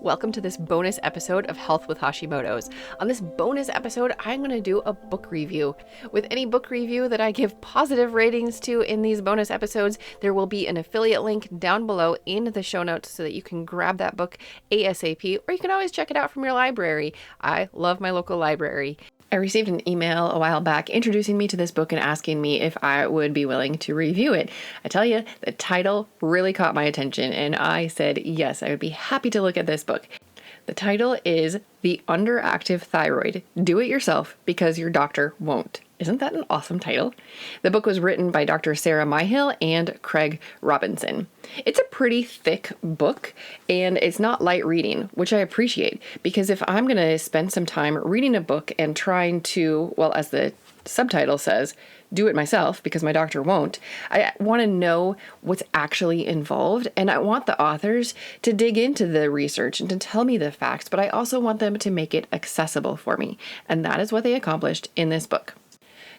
Welcome to this bonus episode of Health with Hashimoto's. On this bonus episode, I'm going to do a book review. With any book review that I give positive ratings to in these bonus episodes, there will be an affiliate link down below in the show notes so that you can grab that book ASAP, or you can always check it out from your library. I love my local library. I received an email a while back introducing me to this book and asking me if I would be willing to review it. I tell you, the title really caught my attention, and I said yes, I would be happy to look at this book. The title is The Underactive Thyroid. Do it yourself because your doctor won't. Isn't that an awesome title? The book was written by Dr. Sarah Myhill and Craig Robinson. It's a pretty thick book, and it's not light reading, which I appreciate, because if I'm going to spend some time reading a book and trying to, well, as the subtitle says, do it myself because my doctor won't, I want to know what's actually involved, and I want the authors to dig into the research and to tell me the facts, but I also want them to make it accessible for me, and that is what they accomplished in this book.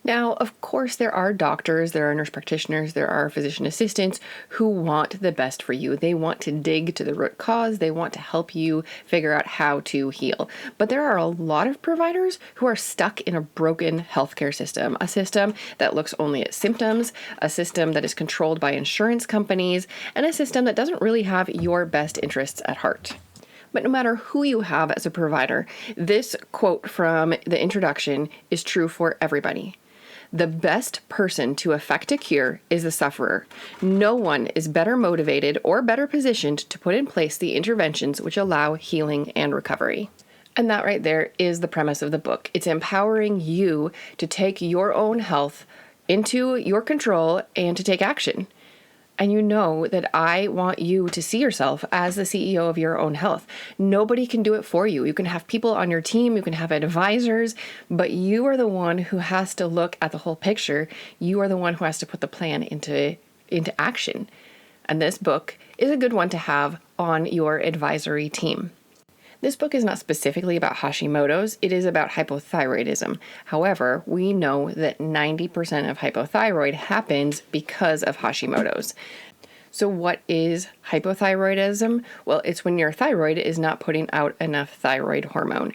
Now, of course, there are doctors, there are nurse practitioners, there are physician assistants who want the best for you. They want to dig to the root cause. They want to help you figure out how to heal. But there are a lot of providers who are stuck in a broken healthcare system, a system that looks only at symptoms, a system that is controlled by insurance companies, and a system that doesn't really have your best interests at heart. But no matter who you have as a provider, this quote from the introduction is true for everybody. The best person to effect a cure is the sufferer. No one is better motivated or better positioned to put in place the interventions which allow healing and recovery. And that right there is the premise of the book. It's empowering you to take your own health into your control and to take action. And you know that I want you to see yourself as the CEO of your own health. Nobody can do it for you. You can have people on your team, you can have advisors, but you are the one who has to look at the whole picture. You are the one who has to put the plan into action. And this book is a good one to have on your advisory team. This book is not specifically about Hashimoto's, it is about hypothyroidism. However, we know that 90% of hypothyroid happens because of Hashimoto's. So what is hypothyroidism? Well, it's when your thyroid is not putting out enough thyroid hormone.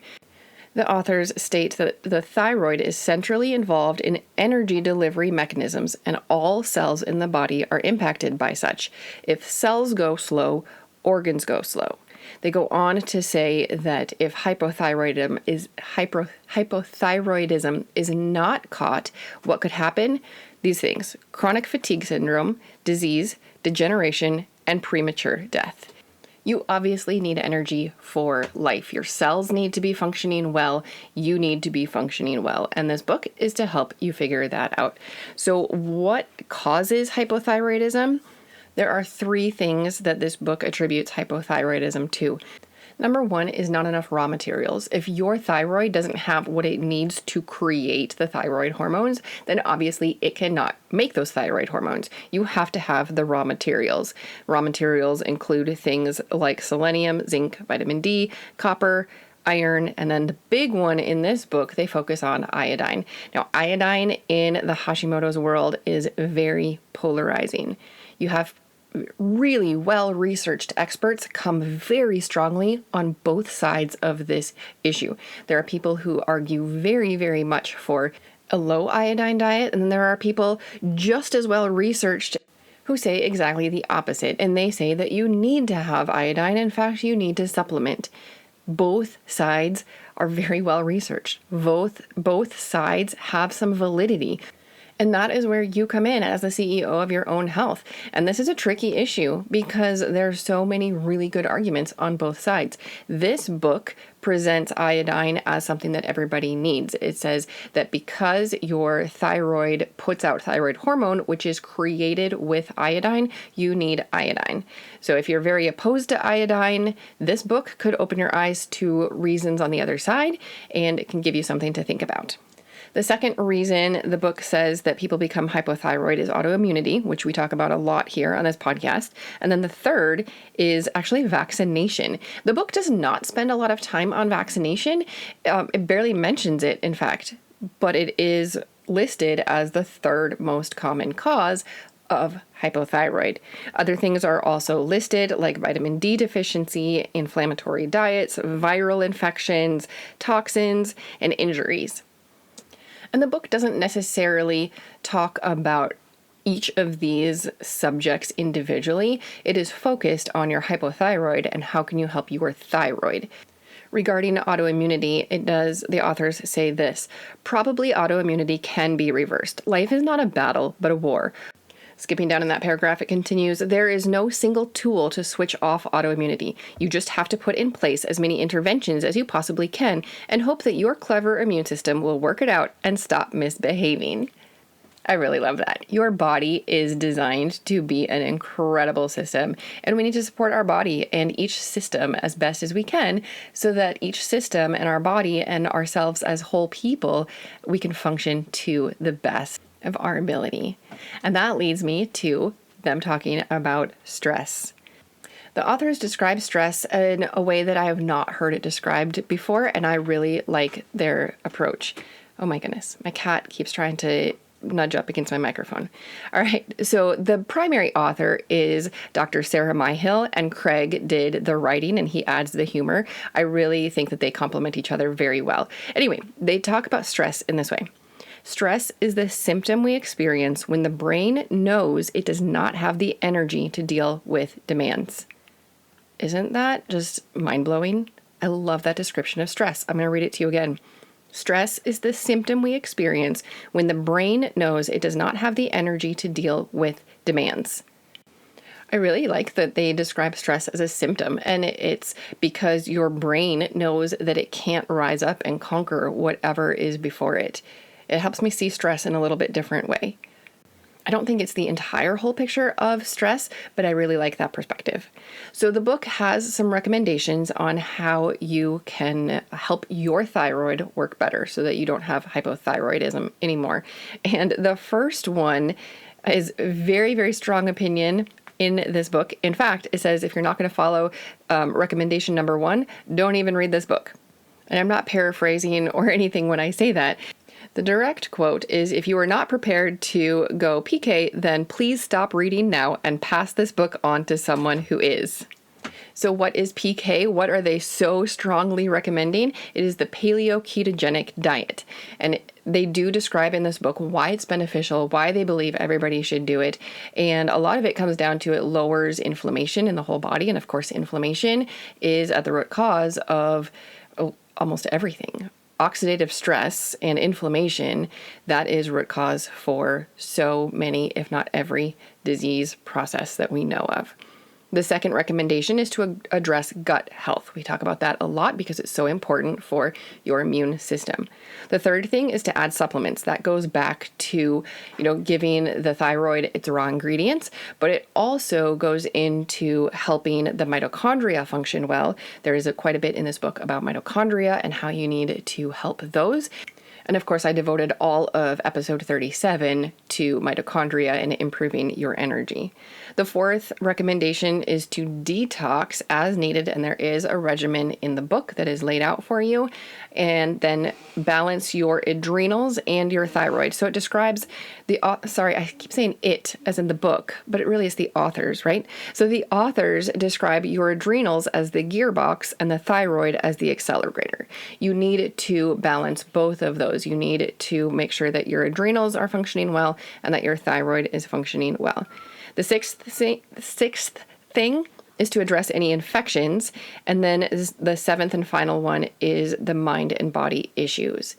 The authors state that the thyroid is centrally involved in energy delivery mechanisms, and all cells in the body are impacted by such. If cells go slow, organs go slow. They go on to say that if hypothyroidism is not caught, what could happen? These things: chronic fatigue syndrome, disease, degeneration, and premature death. You obviously need energy for life. Your cells need to be functioning well. You need to be functioning well. And this book is to help you figure that out. So what causes hypothyroidism? There are 3 things that this book attributes hypothyroidism to. Number 1 is not enough raw materials. If your thyroid doesn't have what it needs to create the thyroid hormones, then obviously it cannot make those thyroid hormones. You have to have the raw materials. Raw materials include things like selenium, zinc, vitamin D, copper, iron, and then the big one in this book, they focus on iodine. Now, iodine in the Hashimoto's world is very polarizing. You have really well-researched experts come very strongly on both sides of this issue. There are people who argue very, very much for a low iodine diet, and then there are people just as well-researched who say exactly the opposite, and they say that you need to have iodine. In fact, you need to supplement. Both sides are very well-researched. Both sides have some validity. And that is where you come in as the CEO of your own health. And this is a tricky issue because there's so many really good arguments on both sides. This book presents iodine as something that everybody needs. It says that because your thyroid puts out thyroid hormone, which is created with iodine, you need iodine. So if you're very opposed to iodine, this book could open your eyes to reasons on the other side, and it can give you something to think about. The second reason the book says that people become hypothyroid is autoimmunity, which we talk about a lot here on this podcast. And then the third is actually vaccination. The book does not spend a lot of time on vaccination. It barely mentions it, in fact, but it is listed as the third most common cause of hypothyroid. Other things are also listed, like vitamin D deficiency, inflammatory diets, viral infections, toxins, and injuries. And the book doesn't necessarily talk about each of these subjects individually. It is focused on your hypothyroid and how can you help your thyroid. Regarding autoimmunity, the authors say this: probably autoimmunity can be reversed. Life is not a battle, but a war. Skipping down in that paragraph, it continues, there is no single tool to switch off autoimmunity. You just have to put in place as many interventions as you possibly can and hope that your clever immune system will work it out and stop misbehaving. I really love that. Your body is designed to be an incredible system, and we need to support our body and each system as best as we can so that each system and our body and ourselves as whole people, we can function to the best of our ability. And that leads me to them talking about stress. The authors describe stress in a way that I have not heard it described before, and I really like their approach. Oh my goodness, my cat keeps trying to nudge up against my microphone. All right, so the primary author is Dr. Sarah Myhill, and Craig did the writing and he adds the humor. I really think that they complement each other very well. Anyway, they talk about stress in this way. Stress is the symptom we experience when the brain knows it does not have the energy to deal with demands. Isn't that just mind-blowing? I love that description of stress. I'm going to read it to you again. Stress is the symptom we experience when the brain knows it does not have the energy to deal with demands. I really like that they describe stress as a symptom, and it's because your brain knows that it can't rise up and conquer whatever is before it. It helps me see stress in a little bit different way. I don't think it's the entire whole picture of stress, but I really like that perspective. So the book has some recommendations on how you can help your thyroid work better so that you don't have hypothyroidism anymore. And the first one is very, very strong opinion in this book. In fact, it says if you're not going to follow recommendation number 1, don't even read this book. And I'm not paraphrasing or anything when I say that. The direct quote is, if you are not prepared to go PK, then please stop reading now and pass this book on to someone who is. So what is PK? What are they so strongly recommending? It is the paleo-ketogenic diet. And they do describe in this book why it's beneficial, why they believe everybody should do it. And a lot of it comes down to it lowers inflammation in the whole body. And of course, inflammation is at the root cause of almost everything. Oxidative stress and inflammation, that is root cause for so many, if not every, disease process that we know of. The second recommendation is to address gut health. We talk about that a lot because it's so important for your immune system. The third thing is to add supplements. That goes back to, giving the thyroid its raw ingredients, but it also goes into helping the mitochondria function well. There is quite a bit in this book about mitochondria and how you need to help those. And of course, I devoted all of episode 37 to mitochondria and improving your energy. The fourth recommendation is to detox as needed, and there is a regimen in the book that is laid out for you. And then balance your adrenals and your thyroid. So it describes I keep saying it as in the book, but it really is the authors, right? So the authors describe your adrenals as the gearbox and the thyroid as the accelerator. You need to balance both of those. You need to make sure that your adrenals are functioning well and that your thyroid is functioning well. The sixth thing is to address any infections. And then the seventh and final one is the mind and body issues.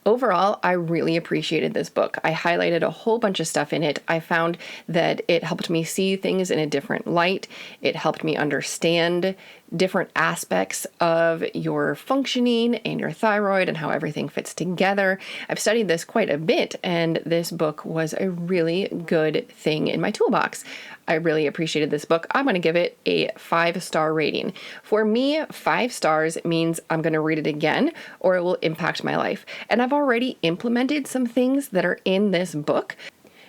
Overall, I really appreciated this book. I highlighted a whole bunch of stuff in it. I found that it helped me see things in a different light. It helped me understand different aspects of your functioning and your thyroid and how everything fits together. I've studied this quite a bit, and this book was a really good thing in my toolbox. I really appreciated this book. I'm going to give it a 5-star rating. For me, 5 stars means I'm going to read it again or it will impact my life. And I've already implemented some things that are in this book,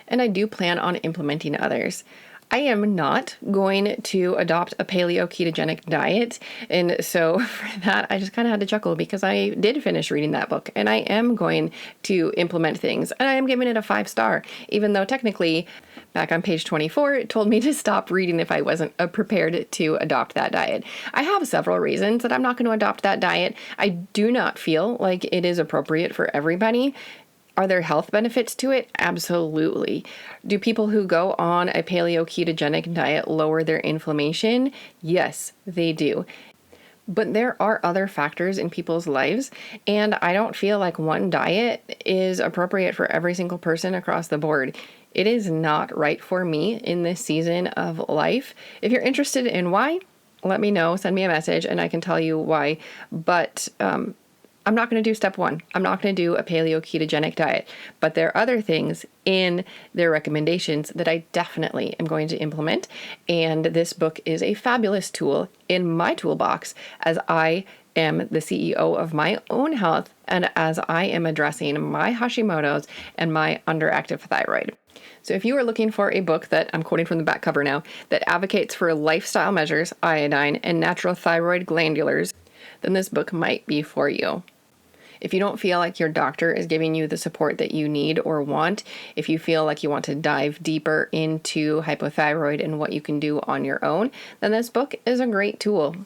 and I do plan on implementing others. I am not going to adopt a paleo ketogenic diet. And so for that, I just kind of had to chuckle because I did finish reading that book and I am going to implement things. And I am giving it a 5-star, even though technically back on page 24, it told me to stop reading if I wasn't prepared to adopt that diet. I have several reasons that I'm not going to adopt that diet. I do not feel like it is appropriate for everybody. Are there health benefits to it? Absolutely. Do people who go on a paleo ketogenic diet lower their inflammation? Yes, they do. But there are other factors in people's lives, and I don't feel like one diet is appropriate for every single person across the board. It is not right for me in this season of life. If you're interested in why, let me know, send me a message, and I can tell you why. But I'm not going to do step 1. I'm not going to do a paleo ketogenic diet, but there are other things in their recommendations that I definitely am going to implement. And this book is a fabulous tool in my toolbox as I am the CEO of my own health and as I am addressing my Hashimoto's and my underactive thyroid. So if you are looking for a book that, I'm quoting from the back cover now, that advocates for lifestyle measures, iodine, and natural thyroid glandulars, then this book might be for you. If you don't feel like your doctor is giving you the support that you need or want, if you feel like you want to dive deeper into hypothyroid and what you can do on your own, then this book is a great tool.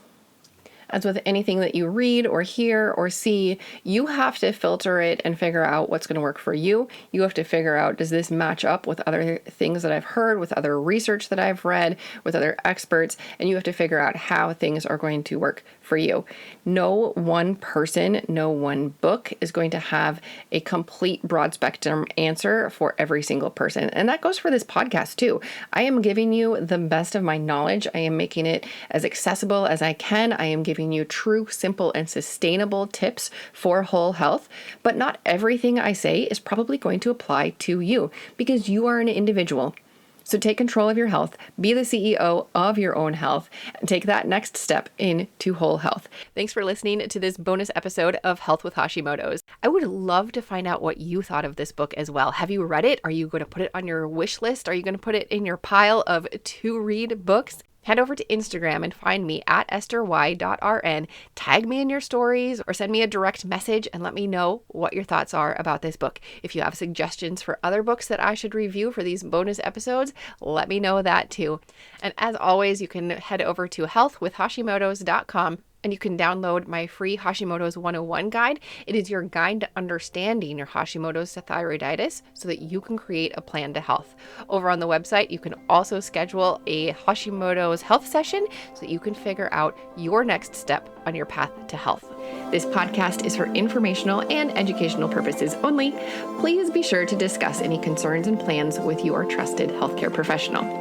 As with anything that you read or hear or see, you have to filter it and figure out what's going to work for you. You have to figure out, does this match up with other things that I've heard, with other research that I've read, with other experts, and you have to figure out how things are going to work for you. No one person, no one book is going to have a complete broad spectrum answer for every single person. And that goes for this podcast too. I am giving you the best of my knowledge. I am making it as accessible as I can. I am giving you true, simple, and sustainable tips for whole health. But not everything I say is probably going to apply to you because you are an individual. So take control of your health, be the CEO of your own health, and take that next step into whole health. Thanks for listening to this bonus episode of Health with Hashimoto's. I would love to find out what you thought of this book as well. Have you read it? Are you going to put it on your wish list? Are you going to put it in your pile of to-read books? Head over to Instagram and find me at esthy.rn. Tag me in your stories or send me a direct message and let me know what your thoughts are about this book. If you have suggestions for other books that I should review for these bonus episodes, let me know that too. And as always, you can head over to healthwithhashimotos.com and you can download my free Hashimoto's 101 guide. It is your guide to understanding your Hashimoto's thyroiditis so that you can create a plan to health. Over on the website, you can also schedule a Hashimoto's health session so that you can figure out your next step on your path to health. This podcast is for informational and educational purposes only. Please be sure to discuss any concerns and plans with your trusted healthcare professional.